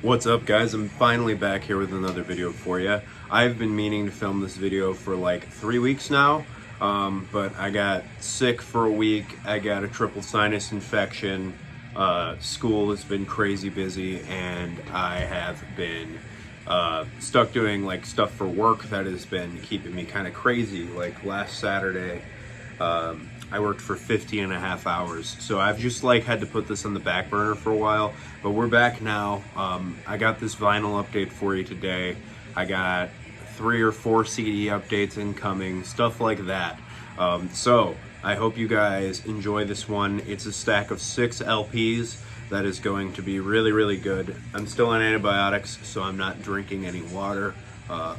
What's up, guys? I'm finally back here with another video for you. I've been meaning to film this video for like 3 weeks now, but I got sick for a week. I got a triple sinus infection. School has been crazy busy, and I have been stuck doing like stuff for work that has been keeping me kind of crazy. Like last Saturday, I worked for 50 and a half hours. So I've just like had to put this on the back burner for a while, but we're back now. I got this vinyl update for you today. I got 3 or 4 CD updates incoming, stuff like that. So I hope you guys enjoy this one. It's a stack of 6 LPs that is going to be really, really good. I'm still on antibiotics, so I'm not drinking any water, I'm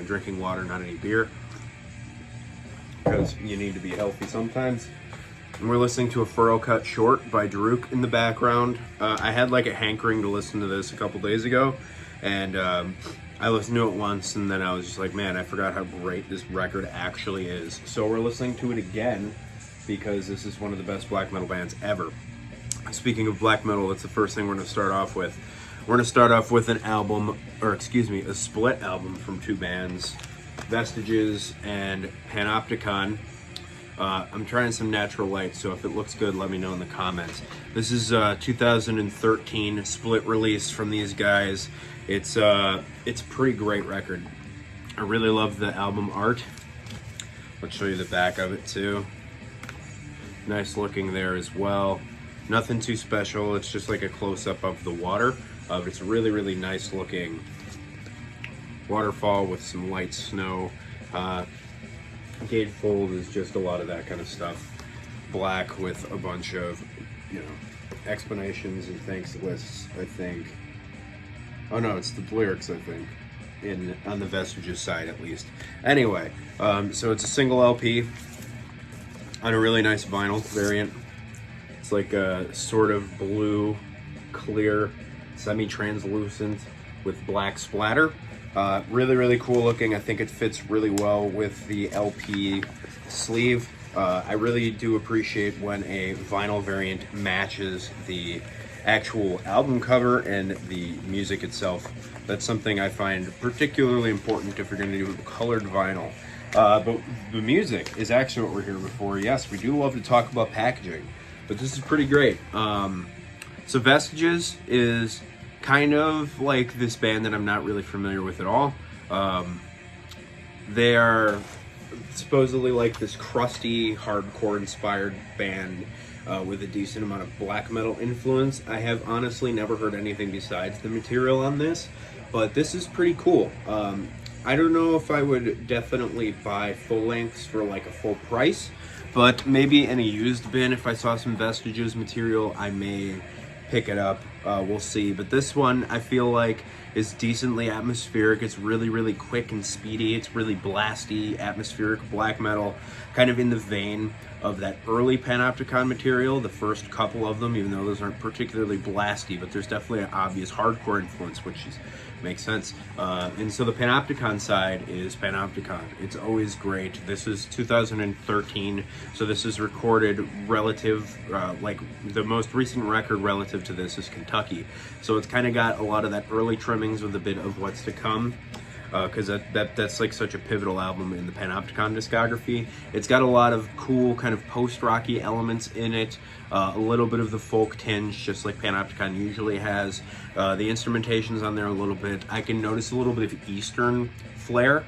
drinking water, not any beer, because you need to be healthy sometimes. And we're listening to a Furrow Cut Short by Daruk in the background. I had like a hankering to listen to this a couple days ago, and I listened to it once, and then I was just like, man, I forgot how great this record actually is. So we're listening to it again because this is one of the best black metal bands ever. Speaking of black metal, that's the first thing we're going to start off with. We're going to start off with an album, a split album from 2 bands, Vestiges and Panopticon. I'm trying some natural light, so if it looks good, let me know in the comments. This is a 2013 split release from these guys. It's a pretty great record. I really love the album art. Let's show you the back of it too. Nice looking there as well. Nothing too special. It's just like a close-up of the water. It's a really, really nice looking waterfall with some light snow. Gatefold is just a lot of that kind of stuff. Black with a bunch of, explanations and thanks lists, I think. Oh no, it's the lyrics, I think, on the Vestiges side at least. Anyway, so it's a single LP on a really nice vinyl variant. It's like a sort of blue, clear, semi-translucent with black splatter. Really, really cool looking. I think it fits really well with the LP sleeve. I really do appreciate when a vinyl variant matches the actual album cover and the music itself. That's something I find particularly important if you're going to do colored vinyl. But the music is actually what we're here for. Yes, we do love to talk about packaging, but this is pretty great. So Vestiges is kind of like this band that I'm not really familiar with at all. They are supposedly like this crusty, hardcore inspired band with a decent amount of black metal influence. I have honestly never heard anything besides the material on this, but this is pretty cool. I don't know if I would definitely buy full lengths for like a full price, but maybe in a used bin, if I saw some Vestiges material, I may pick it up. We'll see. But this one, I feel like, is decently atmospheric. It's really, really quick and speedy. It's really blasty, atmospheric black metal, kind of in the vein of that early Panopticon material, the first couple of them, even though those aren't particularly blasty, but there's definitely an obvious hardcore influence, which makes sense. And so the Panopticon side is Panopticon. It's always great. This is 2013, so this is recorded relative, like the most recent record relative to this is Kentucky. So it's kind of got a lot of that early trimmings with a bit of what's to come. Because that's like such a pivotal album in the Panopticon discography. It's got a lot of cool kind of post-rocky elements in it, a little bit of the folk tinge, just like Panopticon usually has. The instrumentation's on there a little bit. I can notice a little bit of Eastern flair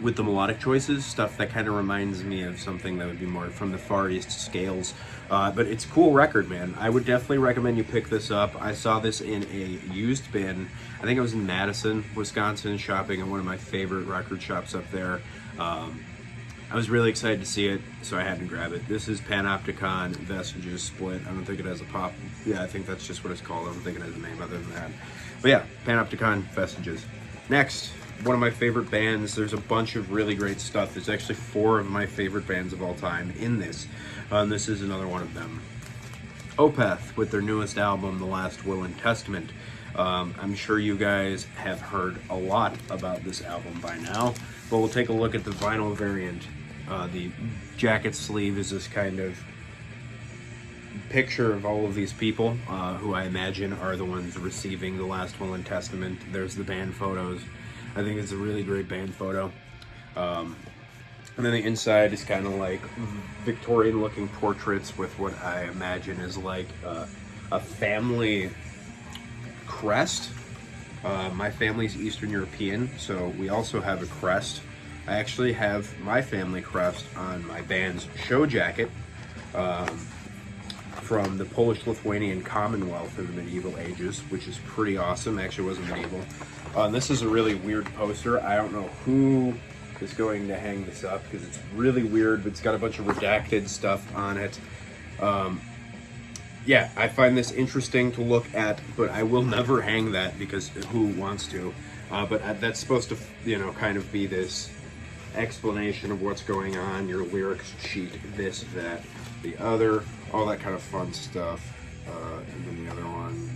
with the melodic choices, stuff that kind of reminds me of something that would be more from the Far East scales. But it's a cool record, man. I would definitely recommend you pick this up. I saw this in a used bin. I think I was in Madison, Wisconsin, shopping at one of my favorite record shops up there. I was really excited to see it, so I had to grab it. This is Panopticon Vestiges Split. I don't think it has a pop. Yeah, I think that's just what it's called. I don't think it has a name other than that. But yeah, Panopticon Vestiges. Next, one of my favorite bands. There's a bunch of really great stuff. There's actually 4 of my favorite bands of all time in this. This is another one of them. Opeth with their newest album, The Last Will and Testament. I'm sure you guys have heard a lot about this album by now, but we'll take a look at the vinyl variant. The jacket sleeve is this kind of picture of all of these people, who I imagine are the ones receiving the Last Will and Testament. There's the band photos. I think it's a really great band photo. And then the inside is kind of like Victorian-looking portraits with what I imagine is like a family crest. My family's Eastern European, so we also have a crest. I actually have my family crest on my band's show jacket, from the Polish-Lithuanian Commonwealth in the medieval ages, which is pretty awesome. Actually, it wasn't medieval. This is a really weird poster. I don't know who is going to hang this up because it's really weird, but it's got a bunch of redacted stuff on it. Yeah, I find this interesting to look at, but I will never hang that because who wants to? But that's supposed to, you know, kind of be this explanation of what's going on, your lyrics sheet, this, that, the other, all that kind of fun stuff. And then the other one,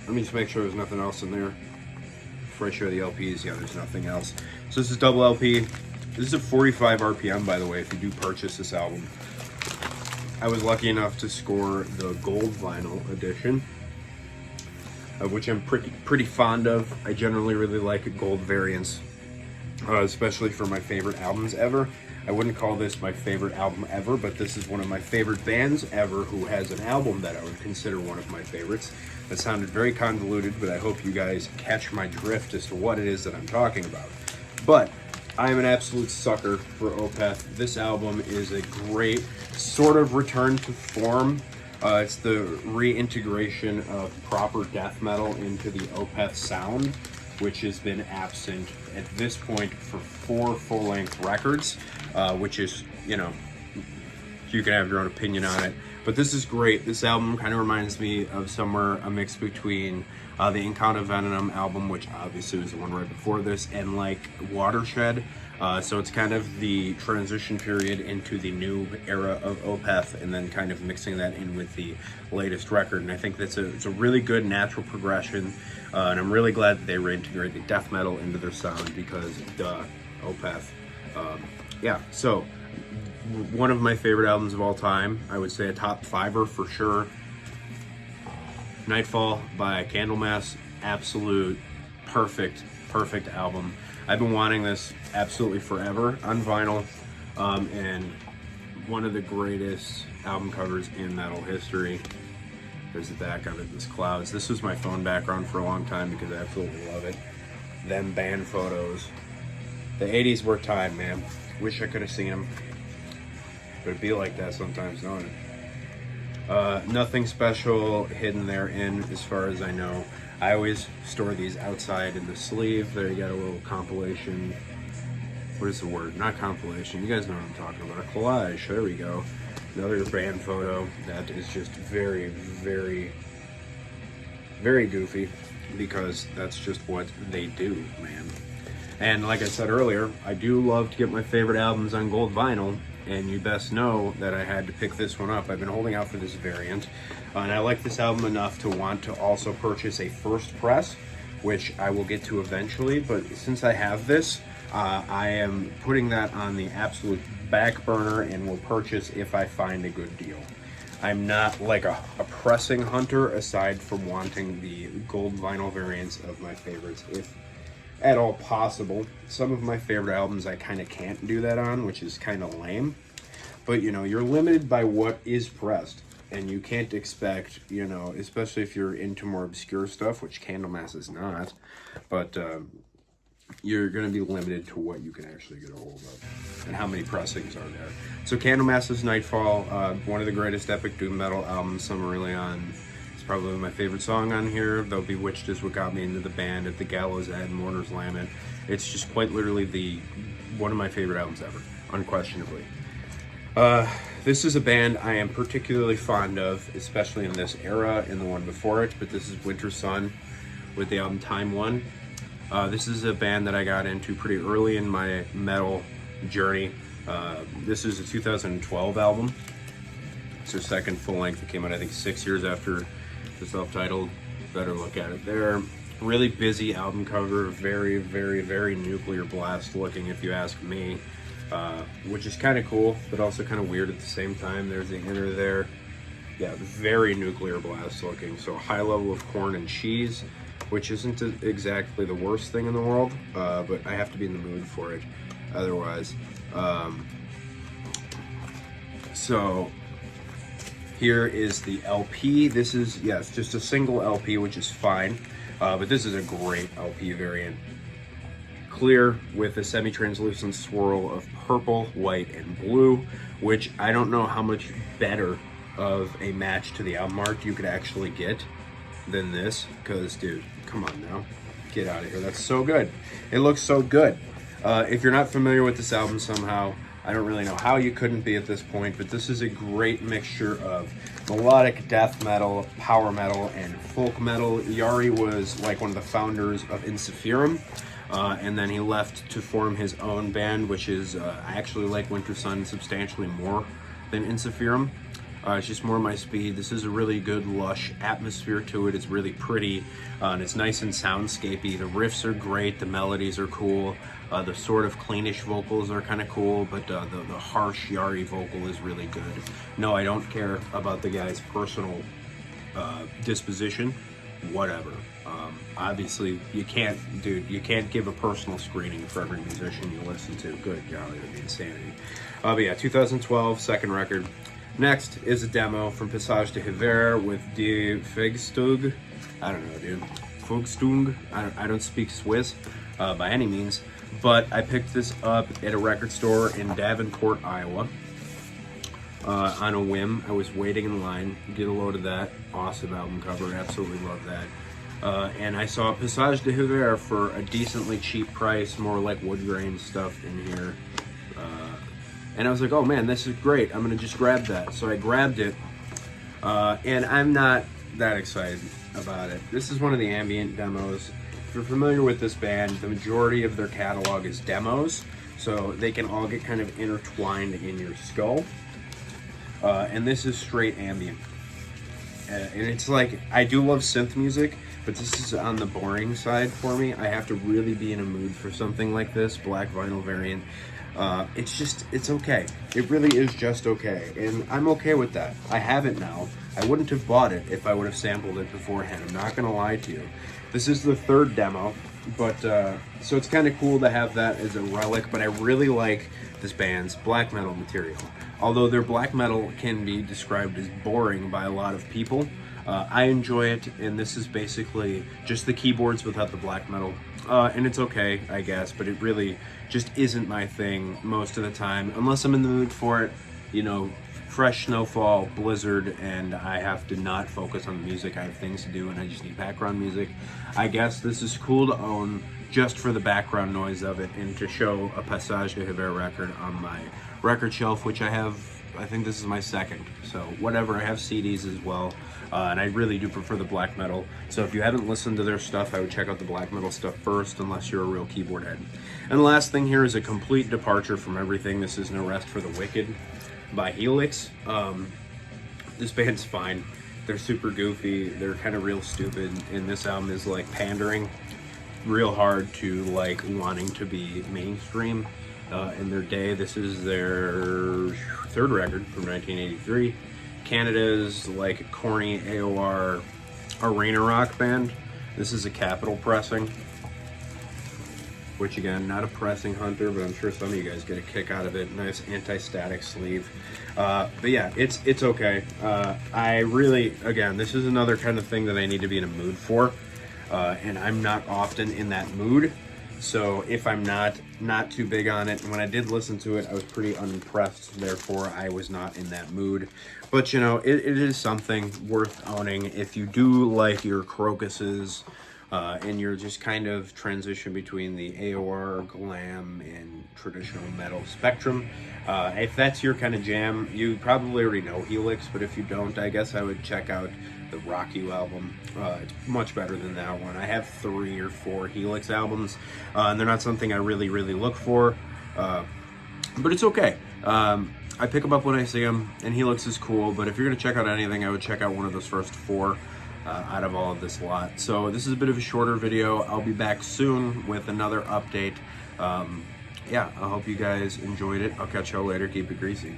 let me just make sure there's nothing else in there before I show the LPs. Yeah, there's nothing else. So this is double LP. This is a 45 RPM, by the way, if you do purchase this album. I was lucky enough to score the gold vinyl edition, which I'm pretty fond of. I generally really like gold variants, especially for my favorite albums ever. I wouldn't call this my favorite album ever, but this is one of my favorite bands ever who has an album that I would consider one of my favorites. That sounded very convoluted, but I hope you guys catch my drift as to what it is that I'm talking about. But I'm an absolute sucker for Opeth. This album is a great sort of return to form. It's the reintegration of proper death metal into the Opeth sound, which has been absent at this point for 4 full-length records, which is, you know, you can have your own opinion on it. But this is great. This album kind of reminds me of somewhere a mix between the Encounter Venom album, which obviously was the one right before this, and like Watershed. So it's kind of the transition period into the new era of Opeth, and then kind of mixing that in with the latest record. And I think it's a really good natural progression. And I'm really glad that they reintegrated death metal into their sound because, duh, Opeth. Yeah, so one of my favorite albums of all time. I would say a top 5er for sure. Nightfall by Candlemass, absolute perfect album. I've been wanting this absolutely forever on vinyl, and one of the greatest album covers in metal history. There's the back of it, this clouds. This was my phone background for a long time because I absolutely love it. Them band photos. The 80s were time, man. Wish I could have seen them. But it'd be like that sometimes, don't it? Nothing special hidden therein as far as I know. I always store these outside in the sleeve. There you got a little compilation. What is the word? Not compilation. You guys know what I'm talking about. A collage. There we go. Another band photo that is just very, very, very goofy because that's just what they do, man. And like I said earlier, I do love to get my favorite albums on gold vinyl, and you best know that I had to pick this one up. I've been holding out for this variant, and I like this album enough to want to also purchase a first press, which I will get to eventually, but since I have this, I am putting that on the absolute back burner and will purchase if I find a good deal. I'm not like a pressing hunter aside from wanting the gold vinyl variants of my favorites, if at all possible. Some of my favorite albums I kind of can't do that on, which is kind of lame. But, you know, you're limited by what is pressed. And you can't expect, you know, especially if you're into more obscure stuff, which Candlemass is not. But you're going to be limited to what you can actually get a hold of and how many pressings are there. So Candlemass's Nightfall, one of the greatest epic doom metal albums, Silmarillion. It's probably my favorite song on here, though Bewitched is what got me into the band, At the Gallows End, Mourner's Lament. It's just quite literally one of my favorite albums ever, unquestionably. This is a band I am particularly fond of, especially in this era and the one before it, but this is Winter Sun with the album Time One. This is a band that I got into pretty early in my metal journey. This is a 2012 album. It's their second full length. It came out, I think, 6 years after the self-titled. Better look at it there. Really busy album cover, very, very, very Nuclear Blast looking, if you ask me. Which is kind of cool, but also kind of weird at the same time. There's the inner there. Yeah, very Nuclear Blast looking. So high level of corn and cheese, which isn't exactly the worst thing in the world, but I have to be in the mood for it otherwise. So here is the LP. This is, yes, just a single LP, which is fine, but this is a great LP variant. Clear with a semi-translucent swirl of purple, white, and blue, which I don't know how much better of a match to the album art you could actually get than this, because dude, come on now, get out of here. That's so good. It looks so good. If you're not familiar with this album somehow, I don't really know how you couldn't be at this point, but this is a great mixture of melodic death metal, power metal, and folk metal. Jari was like one of the founders of Insufferum, and then he left to form his own band, which is, I actually like Wintersun substantially more than Insufferum. It's just more my speed. This is a really good, lush atmosphere to it. It's really pretty, and it's nice and soundscapey. The riffs are great. The melodies are cool. The sort of cleanish vocals are kind of cool, but the harsh Jari vocal is really good. No, I don't care about the guy's personal disposition. Whatever. Obviously, you can't give a personal screening for every musician you listen to. Good golly, that'd be insanity. But yeah, 2012, second record. Next is a demo from Passage de Hiver with Die Fegstug. I don't know, dude. Fugstung. I don't speak Swiss by any means, but I picked this up at a record store in Davenport, Iowa. On a whim. I was waiting in line, get a load of that. Awesome album cover, absolutely love that. And I saw Passage de Hiver for a decently cheap price, more like wood grain stuff in here. And I was like, oh man, this is great. I'm gonna just grab that. So I grabbed it, and I'm not that excited about it. This is one of the ambient demos. If you're familiar with this band, the majority of their catalog is demos, so they can all get kind of intertwined in your skull. And this is straight ambient. And it's like, I do love synth music, but this is on the boring side for me. I have to really be in a mood for something like this, black vinyl variant. It's okay. It really is just okay. And I'm okay with that. I have it now. I wouldn't have bought it if I would have sampled it beforehand. I'm not gonna lie to you. This is the third demo, but so it's kind of cool to have that as a relic, but I really like this band's black metal material. Although their black metal can be described as boring by a lot of people, I enjoy it, and this is basically just the keyboards without the black metal. And it's okay, I guess, but it really just isn't my thing most of the time, unless I'm in the mood for it, you know, fresh snowfall, blizzard, and I have to not focus on the music. I have things to do, and I just need background music. I guess this is cool to own just for the background noise of it, and to show a Passage de Hiver record on my record shelf, which I have, I think this is my second, so whatever. I have CDs as well, and I really do prefer the black metal, so if you haven't listened to their stuff, I would check out the black metal stuff first, unless you're a real keyboard head. And the last thing here is a complete departure from everything. This is No Rest for the Wicked by Helix. This band's fine. They're super goofy, they're kind of real stupid, and this album is like pandering real hard to like wanting to be mainstream in their day. This is their third record from 1983. Canada's like corny AOR arena rock band. This is a Capitol pressing, which again, not a pressing hunter, but I'm sure some of you guys get a kick out of it. Nice anti-static sleeve. But yeah, it's okay. I really, again, this is another kind of thing that I need to be in a mood for, and I'm not often in that mood. So if I'm not too big on it, and when I did listen to it, I was pretty unimpressed. Therefore, I was not in that mood. But you know, it is something worth owning if you do like your Crocuses, and you're just kind of transition between the AOR, glam, and traditional metal spectrum. If that's your kind of jam, you probably already know Helix, but if you don't, I guess I would check out the Rock You album. It's much better than that one. I have 3 or 4 Helix albums, and they're not something I really look for, but it's okay. I pick them up when I see them, and Helix is cool, but if you're going to check out anything, I would check out one of those first 4 out of all of this lot. So this is a bit of a shorter video. I'll be back soon with another update. Yeah, I hope you guys enjoyed it. I'll catch y'all later. Keep it greasy.